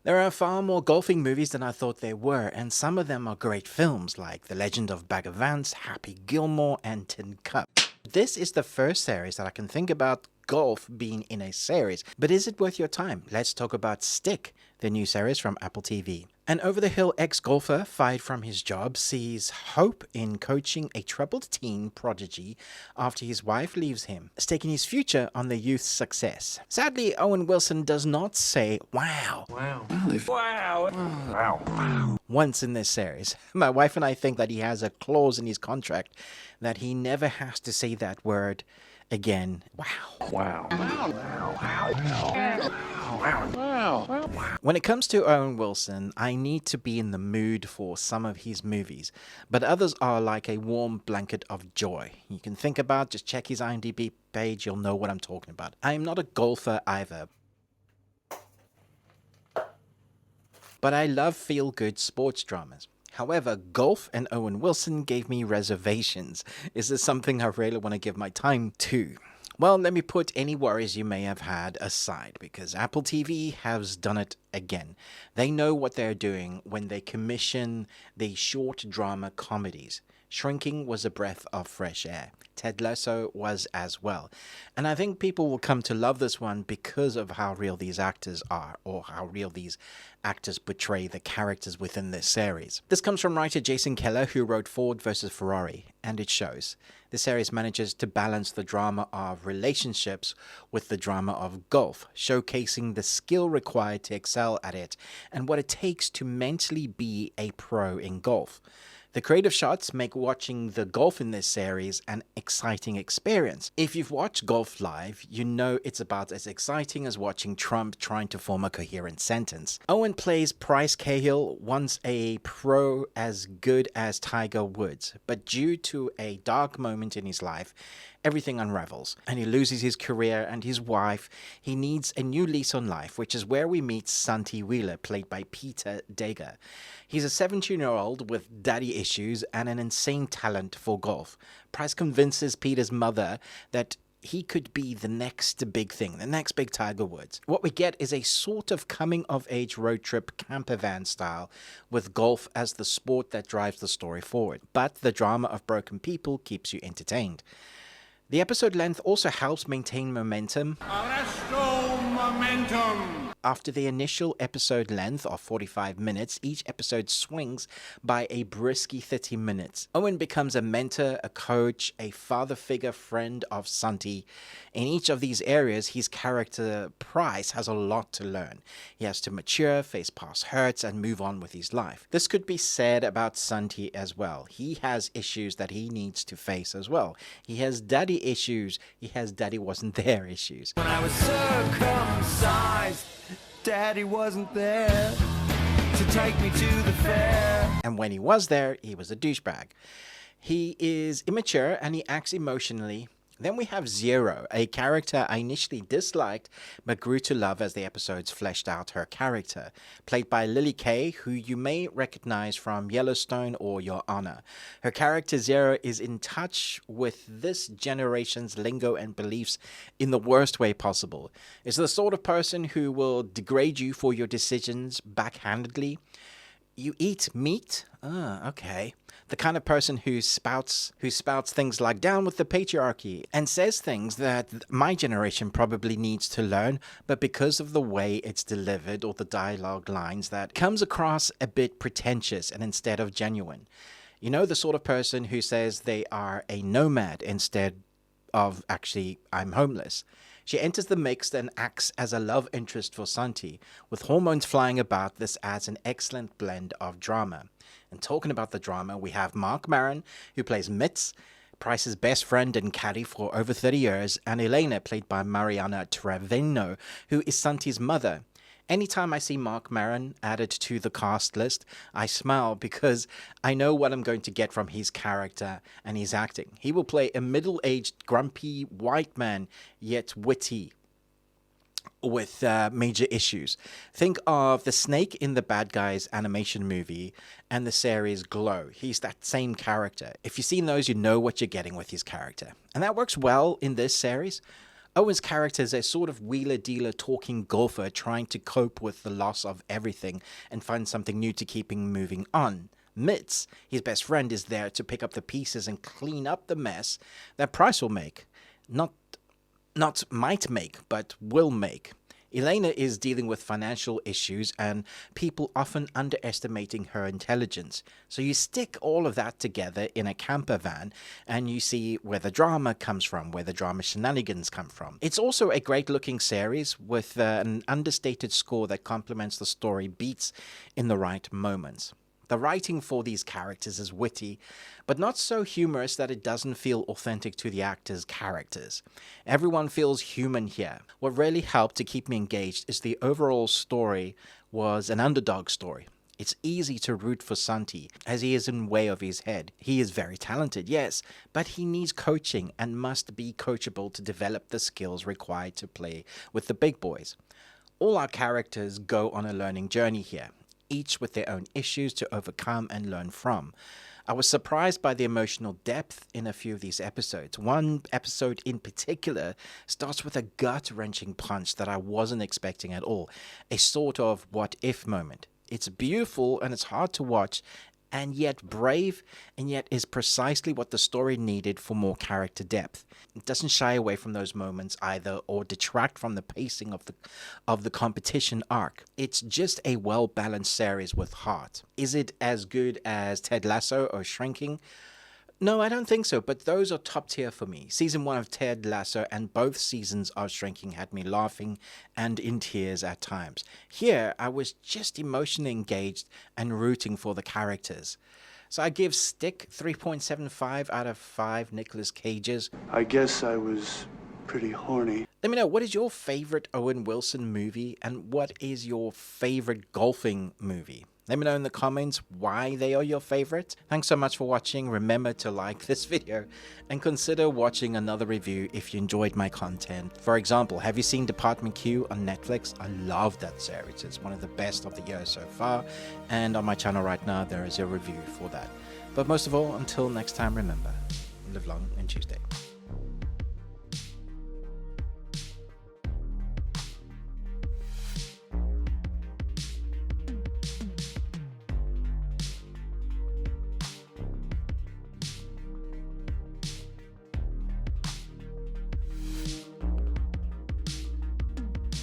There are far more golfing movies than I thought there were, and some of them are great films like The Legend of Bagger Vance, Happy Gilmore, and Tin Cup. This is the first series that I can think about golf being in a series, but is it worth your time? Let's talk about Stick, the new series from Apple TV. An over-the-hill ex-golfer fired from his job sees hope in coaching a troubled teen prodigy after his wife leaves him, staking his future on the youth's success. Sadly, Owen Wilson does not say wow. Once in this series. My wife and I think that he has a clause in his contract that he never has to say that word again. Wow. When it comes to Owen Wilson, I need to be in the mood for some of his movies, but others are like a warm blanket of joy. You can think about, just check his IMDb page, you'll know what I'm talking about. I am not a golfer either, but I love feel-good sports dramas. However, golf and Owen Wilson gave me reservations. Is this something I really want to give my time to? Well, let me put any worries you may have had aside, because Apple TV has done it again. They know what they're doing when they commission these short drama comedies. Shrinking was a breath of fresh air. Ted Lasso was as well. And I think people will come to love this one because of how real these actors are, or how real these actors portray the characters within this series. This comes from writer Jason Keller, who wrote Ford vs. Ferrari, and it shows. The series manages to balance the drama of relationships with the drama of golf, showcasing the skill required to excel at it and what it takes to mentally be a pro in golf. The creative shots make watching the golf in this series an exciting experience. If you've watched golf live, you know it's about as exciting as watching Trump trying to form a coherent sentence. Owen plays Bryce Cahill, once a pro as good as Tiger Woods, but due to a dark moment in his life, everything unravels, and he loses his career and his wife. He needs a new lease on life, which is where we meet Santi Wheeler, played by Peter Dager. He's a 17-year-old with daddy issues and an insane talent for golf. Price convinces Peter's mother that he could be the next big thing, the next big Tiger Woods. What we get is a sort of coming-of-age road trip camper van style, with golf as the sport that drives the story forward. But the drama of broken people keeps you entertained. The episode length also helps maintain momentum. After the initial episode length of 45 minutes, each episode swings by a brisky 30 minutes. Owen becomes a mentor, a coach, a father figure, friend of Santi. In each of these areas, his character, Price, has a lot to learn. He has to mature, face past hurts, and move on with his life. This could be said about Santi as well. He has issues that he needs to face as well. He has daddy issues. He has daddy wasn't there issues. When I was circumcised, daddy wasn't there to take me to the fair. And when he was there, he was a douchebag. He is immature and he acts emotionally. Then we have Zero, a character I initially disliked but grew to love as the episodes fleshed out her character, played by Lily Kay, who you may recognize from Yellowstone or Your Honor. Her character Zero is in touch with this generation's lingo and beliefs in the worst way possible. Is the sort of person who will degrade you for your decisions backhandedly. You eat meat? Okay. The kind of person who spouts things like down with the patriarchy and says things that my generation probably needs to learn, but because of the way it's delivered or the dialogue lines, that comes across a bit pretentious and instead of genuine. You know, the sort of person who says they are a nomad instead of actually, I'm homeless. She enters the mix and acts as a love interest for Santi. With hormones flying about, this adds an excellent blend of drama. And talking about the drama, we have Mark Maron, who plays Mitz, Price's best friend and caddy for over 30 years, and Elena, played by Mariana Trevino, who is Santi's mother. Anytime I see Mark Maron added to the cast list, I smile because I know what I'm going to get from his character and his acting. He will play a middle-aged, grumpy white man, yet witty, with major issues. Think of the snake in the Bad Guys animation movie and the series Glow. He's that same character. If you've seen those, you know what you're getting with his character. And that works well in this series. Owen's character is a sort of wheeler-dealer talking golfer trying to cope with the loss of everything and find something new to keep him moving on. Mitz, his best friend, is there to pick up the pieces and clean up the mess that Price will make. Not might make, but will make. Elena is dealing with financial issues and people often underestimating her intelligence. So you stick all of that together in a camper van and you see where the drama comes from, where the drama shenanigans come from. It's also a great looking series with an understated score that complements the story beats in the right moments. The writing for these characters is witty, but not so humorous that it doesn't feel authentic to the actors' characters. Everyone feels human here. What really helped to keep me engaged is the overall story was an underdog story. It's easy to root for Santi, as he is in way of his head. He is very talented, yes, but he needs coaching and must be coachable to develop the skills required to play with the big boys. All our characters go on a learning journey here, each with their own issues to overcome and learn from. I was surprised by the emotional depth in a few of these episodes. One episode in particular starts with a gut-wrenching punch that I wasn't expecting at all, a sort of what-if moment. It's beautiful and it's hard to watch, and yet brave, and yet is precisely what the story needed for more character depth. It doesn't shy away from those moments either or detract from the pacing of the competition arc. It's just a well-balanced series with heart. Is it as good as Ted Lasso or Shrinking? No, I don't think so, but those are top tier for me. Season 1 of Ted Lasso and both seasons of Shrinking had me laughing and in tears at times. Here, I was just emotionally engaged and rooting for the characters. So I give Stick 3.75 out of 5 Nicolas Cages. I guess I was pretty horny. Let me know, what is your favorite Owen Wilson movie and what is your favorite golfing movie? Let me know in the comments why they are your favorite. Thanks so much for watching. Remember to like this video and consider watching another review if you enjoyed my content. For example, have you seen Department Q on Netflix? I love that series. It's one of the best of the year so far. And on my channel right now, there is a review for that. But most of all, until next time, remember, live long and Tuesday.